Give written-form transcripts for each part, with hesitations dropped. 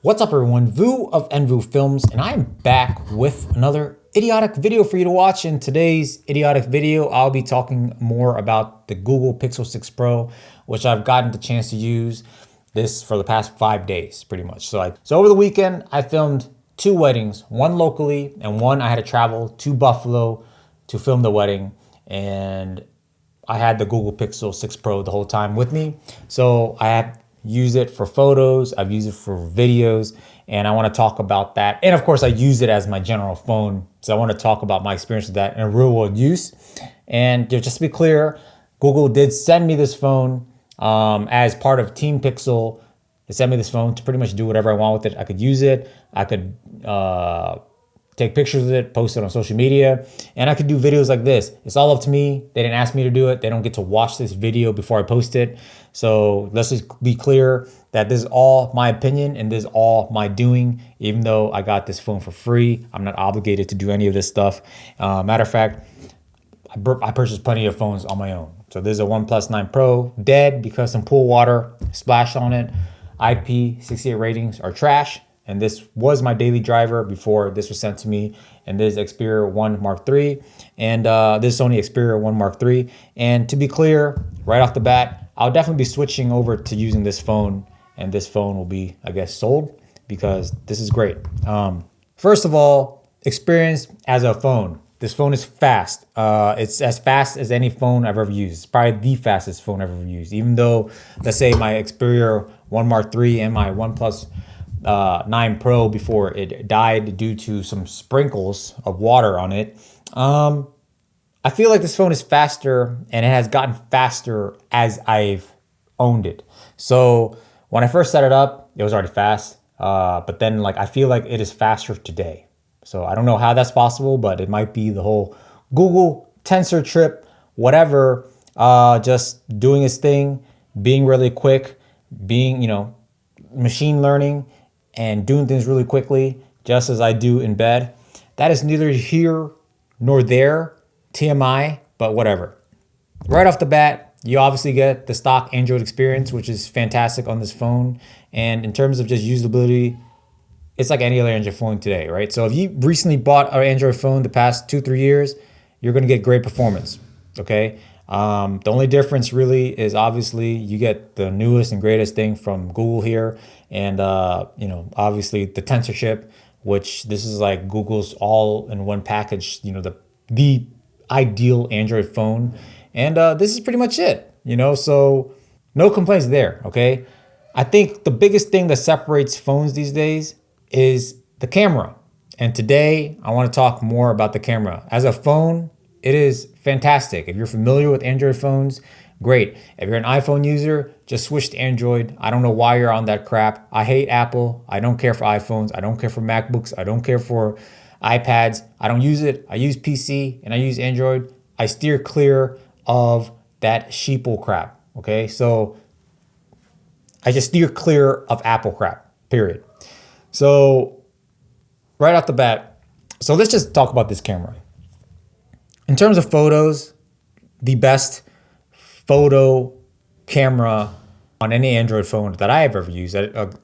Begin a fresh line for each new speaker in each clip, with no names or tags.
What's up everyone, Vu of nVu Films, and I am back with another idiotic video for you to watch. In today's idiotic video, I'll be talking more about the Google Pixel 6 Pro, which I've gotten the chance to use this for the past 5 days, pretty much. So over the weekend, I filmed 2 weddings, one locally and one I had to travel to Buffalo to film the wedding. And I had the Google Pixel 6 Pro the whole time with me. So I have used it for photos, I've used it for videos, and I want to talk about that. And of course, I use it as my general phone. So I want to talk about my experience with that in real world use. And just to be clear, Google did send me this phone as part of Team Pixel. They sent me this phone to pretty much do whatever I want with it. I could use it. I could take pictures of it, post it on social media, and I could do videos like this. It's all up to me. They didn't ask me to do it. They don't get to watch this video before I post it. So let's just be clear that this is all my opinion and this is all my doing. Even though I got this phone for free, I'm not obligated to do any of this stuff. Matter of fact, I purchased plenty of phones on my own. So this is a OnePlus 9 Pro, dead because some pool water splashed on it. IP68 ratings are trash. And this was my daily driver before this was sent to me. And this is Xperia 1 Mark III. And this is Sony Xperia 1 Mark III. And to be clear, right off the bat, I'll definitely be switching over to using this phone. And this phone will be, I guess, sold because this is great. First of all, experience as a phone. This phone is fast. It's as fast as any phone I've ever used. It's probably the fastest phone I've ever used. Even though, let's say my Xperia 1 Mark III and my OnePlus 9 Pro before it died due to some sprinkles of water on it. I feel like this phone is faster, and it has gotten faster as I've owned it. So when I first set it up, it was already fast. But then I feel like it is faster today. So I don't know how that's possible, but it might be the whole Google Tensor trip, whatever, just doing its thing, being really quick, being, machine learning and doing things really quickly, just as I do in bed. That is neither here nor there, TMI, but whatever. Right off the bat, you obviously get the stock Android experience, which is fantastic on this phone. And in terms of just usability, it's like any other Android phone today, right? So if you recently bought an Android phone the past 2-3 years, you're gonna get great performance, okay? The only difference really is obviously you get the newest and greatest thing from Google here. And, obviously the Tensor chip, which this is like Google's all in one package, the ideal Android phone. And this is pretty much it, so no complaints there, okay? I think the biggest thing that separates phones these days is the camera. And today I want to talk more about the camera. As a phone, it is fantastic. If you're familiar with Android phones, great. If you're an iPhone user, just switch to Android. I don't know why you're on that crap. I hate Apple. I don't care for iPhones. I don't care for MacBooks. I don't care for iPads. I don't use it. I use PC and I use Android. I steer clear of that sheeple crap. Okay, so I just steer clear of Apple crap, period. So right off the bat, so let's just talk about this camera. In terms of photos, the best photo camera on any Android phone that I have ever used.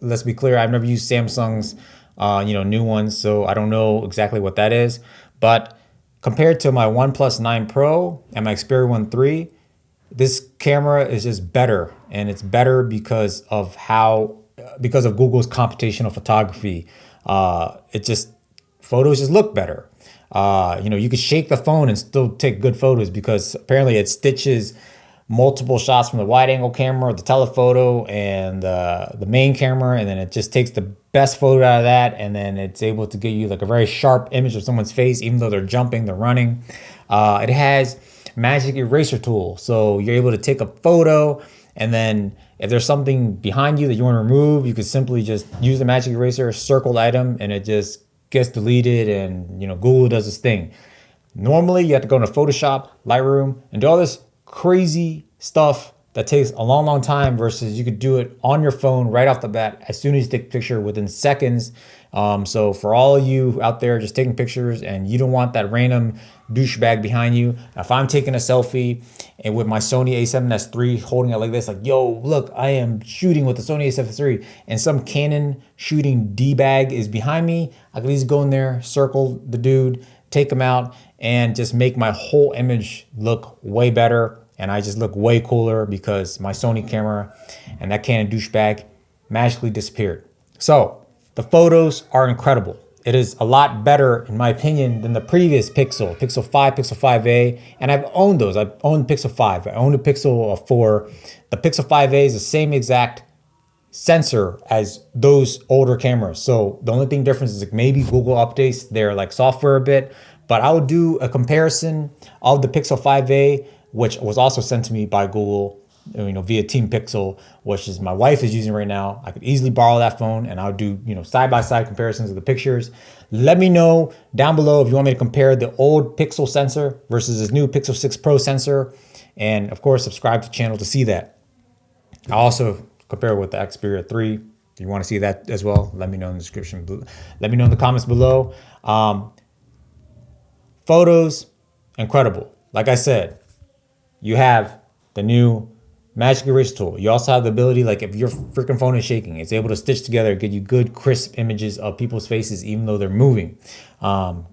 Let's be clear, I've never used Samsung's, new ones, so I don't know exactly what that is. But compared to my OnePlus 9 Pro and my Xperia 1 III, this camera is just better, and it's better because of Google's computational photography. Photos just look better. You could shake the phone and still take good photos because apparently it stitches multiple shots from the wide angle camera, the telephoto, and the main camera, and then it just takes the best photo out of that, and then it's able to give you like a very sharp image of someone's face, even though they're jumping, they're running. It has magic eraser tool, so you're able to take a photo, and then if there's something behind you that you want to remove, you could simply just use the magic eraser, circle the item, and it just gets deleted, and Google does this thing. Normally you have to go into Photoshop, Lightroom, and do all this crazy stuff that takes a long time versus you could do it on your phone right off the bat as soon as you take a picture within seconds. So for all of you out there just taking pictures and you don't want that random douchebag behind you, if I'm taking a selfie and with my Sony a7S III holding it like this, like, yo, look, I am shooting with the Sony a7S III and some Canon shooting D-bag is behind me, I can easily go in there, circle the dude, take him out, and just make my whole image look way better. And I just look way cooler because my Sony camera and that Canon douchebag magically disappeared. So the photos are incredible. It is a lot better, in my opinion, than the previous Pixel 5, Pixel 5a, and I've owned those. I've owned Pixel 5, I owned a Pixel 4. The Pixel 5a is the same exact sensor as those older cameras. So the only thing difference is like maybe Google updates their like software a bit, but I would do a comparison of the Pixel 5a, which was also sent to me by Google, via Team Pixel, which is my wife is using right now. I could easily borrow that phone and I'll do, side-by-side comparisons of the pictures. Let me know down below if you want me to compare the old Pixel sensor versus this new Pixel 6 Pro sensor. And of course, subscribe to the channel to see that. I'll also compare it with the Xperia 3. If you want to see that as well, let me know in the description. Let me know in the comments below. Photos, incredible. Like I said, you have the new Magic Eraser tool. You also have the ability, like if your freaking phone is shaking, it's able to stitch together, get you good crisp images of people's faces, even though they're moving.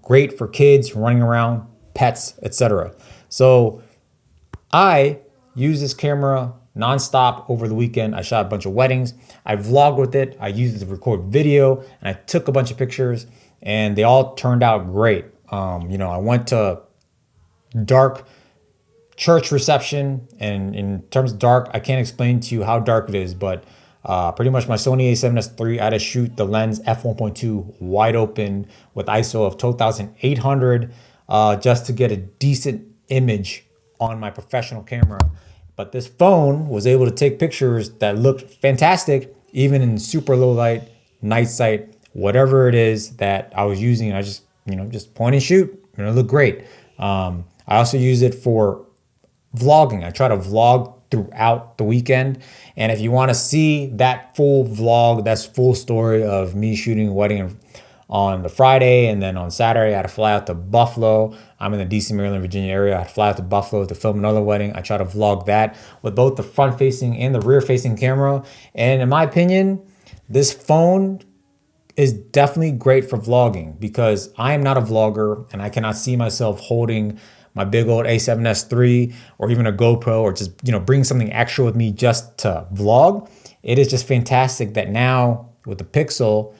Great for kids running around, pets, etc. So I use this camera nonstop over the weekend. I shot a bunch of weddings. I vlogged with it. I used it to record video and I took a bunch of pictures and they all turned out great. I went to dark church reception, and in terms of dark, I can't explain to you how dark it is, but pretty much my Sony a7S III, I had to shoot the lens f1.2 wide open with ISO of 12,800 just to get a decent image on my professional camera. But this phone was able to take pictures that looked fantastic, even in super low light, night sight, whatever it is that I was using. I just, just point and shoot, and it looked great. I also use it for vlogging. I try to vlog throughout the weekend. And if you want to see that full vlog, that's full story of me shooting a wedding on the Friday, and then on Saturday I had to fly out to Buffalo. I'm in the DC, Maryland, Virginia area. I had to fly out to Buffalo to film another wedding. I try to vlog that with both the front facing and the rear facing camera. And in my opinion, this phone is definitely great for vlogging because I am not a vlogger and I cannot see myself holding my big old a7S III or even a GoPro or just, bring something extra with me just to vlog. It is just fantastic that now with the Pixel,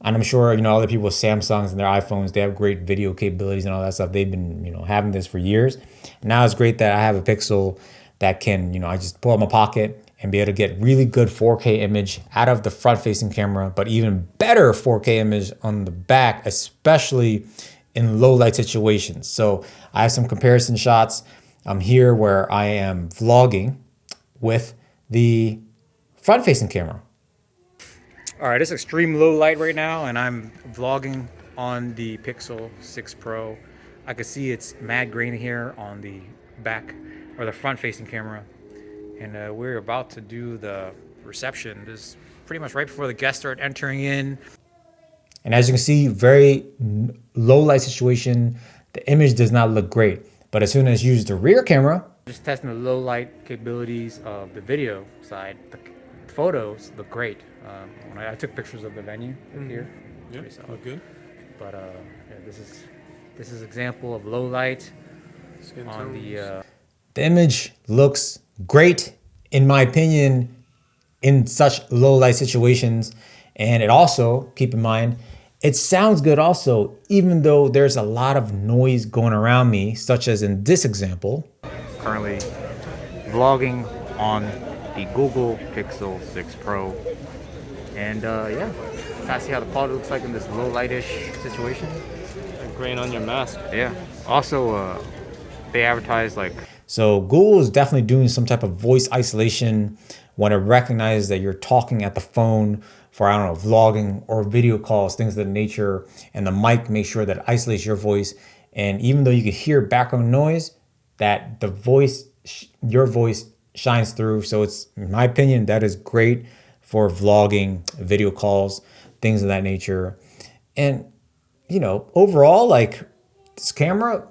and I'm sure, other people with Samsungs and their iPhones, they have great video capabilities and all that stuff. They've been, having this for years. Now it's great that I have a Pixel that can, I just pull out my pocket and be able to get really good 4K image out of the front facing camera, but even better 4K image on the back, especially in low light situations. So I have some comparison shots here where I am vlogging with the front facing camera. All right, it's extreme low light right now and I'm vlogging on the Pixel 6 Pro. I can see it's mad grainy here on the back or the front facing camera. And we're about to do the reception. This is pretty much right before the guests start entering in. And as you can see, very low light situation, the image does not look great. But as soon as you use the rear camera, just testing the low light capabilities of the video side, the photos look great. When I took pictures of the venue here.
Yeah, look good.
But this is example of low light on the image looks great in my opinion in such low light situations. And it also, keep in mind, it sounds good also, even though there's a lot of noise going around me, such as in this example. Currently vlogging on the Google Pixel 6 Pro. And yeah, try to see how the quality looks like in this low lightish situation.
Like grain on your mask.
Yeah. Also, they advertise like... So Google is definitely doing some type of voice isolation when it recognizes that you're talking at the phone for, I don't know, vlogging or video calls, things of that nature. And the mic makes sure that it isolates your voice. And even though you can hear background noise, that the voice, your voice shines through. So it's, in my opinion, that is great for vlogging, video calls, things of that nature. And, you know, overall, like this camera,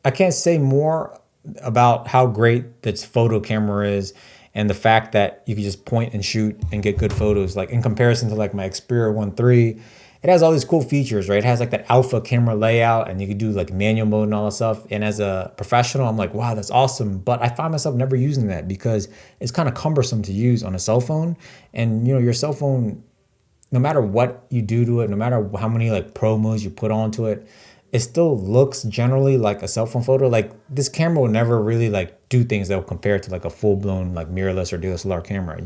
I can't say more about how great this photo camera is and the fact that you can just point and shoot and get good photos. Like in comparison to like my Xperia 1 III, it has all these cool features, right? It has like that alpha camera layout and you can do like manual mode and all that stuff. And as a professional, I'm like, wow, that's awesome. But I find myself never using that because it's kind of cumbersome to use on a cell phone. And you know, your cell phone, no matter what you do to it, no matter how many like promos you put onto it, it still looks generally like a cell phone photo. Like this camera will never really like do things that will compare to like a full blown like mirrorless or DSLR camera.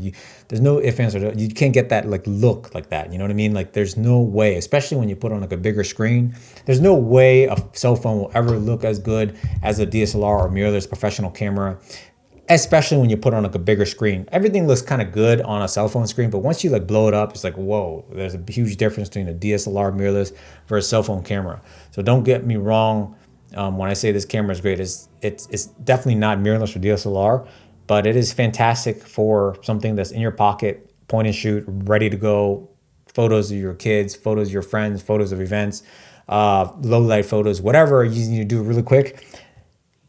There's no ifs, ands, or you can't get that like look like that. You know what I mean? Like there's no way, especially when you put on like a bigger screen, there's no way a cell phone will ever look as good as a DSLR or mirrorless professional camera. Especially when you put on like a bigger screen. Everything looks kind of good on a cell phone screen, but once you like blow it up, it's like, whoa, there's a huge difference between a DSLR mirrorless versus cell phone camera. So don't get me wrong when I say this camera is great. It's definitely not mirrorless or DSLR, but it is fantastic for something that's in your pocket, point and shoot, ready to go. Photos of your kids, photos of your friends, photos of events, low light photos, whatever you need to do really quick.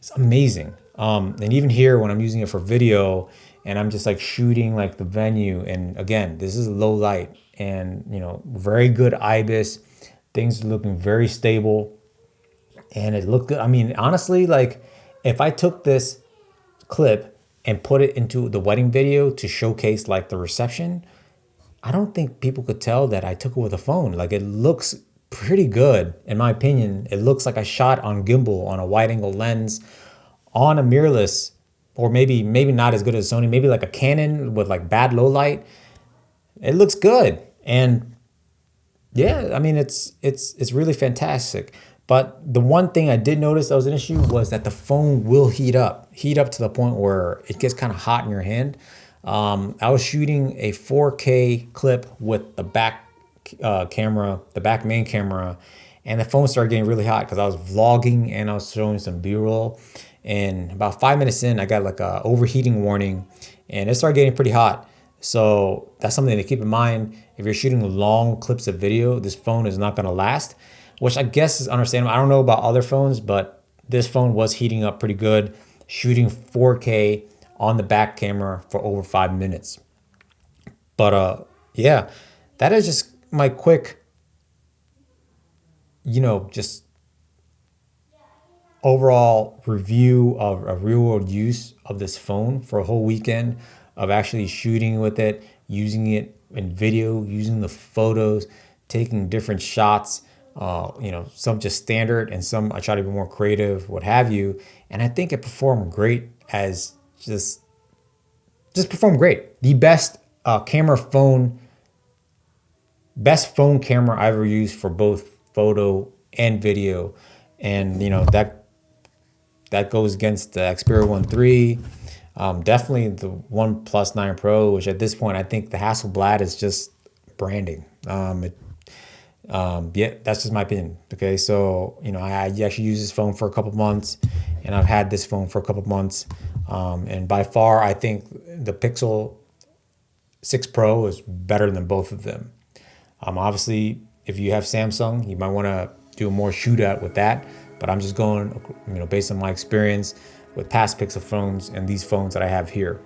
It's amazing. And even here when I'm using it for video and I'm just like shooting like the venue, and again, this is low light and, you know, very good IBIS, things are looking very stable and it looked good. I mean, honestly, like if I took this clip and put it into the wedding video to showcase like the reception, I don't think people could tell that I took it with a phone. Like it looks pretty good. In my opinion, it looks like I shot on gimbal on a wide angle lens on a mirrorless, or maybe not as good as Sony, maybe like a Canon with like bad low light. It looks good. And yeah, I mean, it's really fantastic. But the one thing I did notice that was an issue was that the phone will heat up to the point where it gets kind of hot in your hand. I was shooting a 4K clip with the back camera, the back main camera, and the phone started getting really hot because I was vlogging and I was showing some B-roll. And about 5 minutes in, I got like a overheating warning and it started getting pretty hot. So that's something to keep in mind. If you're shooting long clips of video, this phone is not going to last, which I guess is understandable. I don't know about other phones, but this phone was heating up pretty good, shooting 4K on the back camera for over 5 minutes. But yeah, that is just my quick, you know, just overall review of a real world use of this phone for a whole weekend of actually shooting with it, using it in video, using the photos, taking different shots, you know, some just standard and some I try to be more creative, what have you. And I think it performed great as just performed great. The best best phone camera I ever used for both photo and video. And, you know, that goes against the Xperia 1 III, definitely the OnePlus 9 Pro, which at this point, I think the Hasselblad is just branding. Yeah, that's just my opinion. Okay, so, you know, I actually used this phone for a couple months and I've had this phone for a couple months. And by far, I think the Pixel 6 Pro is better than both of them. Obviously, if you have Samsung, you might want to do a more shootout with that. But I'm just going, you know, based on my experience with past Pixel phones and these phones that I have here.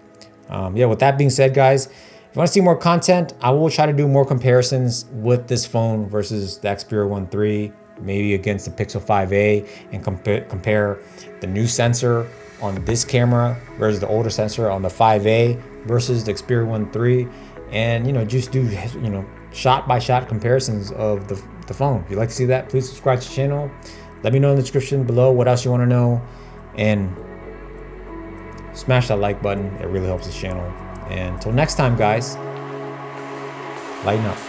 Yeah, with that being said, guys, if you want to see more content, I will try to do more comparisons with this phone versus the Xperia 1 III, maybe against the Pixel 5a, and compare the new sensor on this camera versus the older sensor on the 5a versus the Xperia 1 III, and, you know, just do, you know, shot by shot comparisons of the phone. If you'd like to see that, please subscribe to the channel. Let me know in the description below what else you want to know, and smash that like button. It really helps this channel. And until next time, guys, lighten up.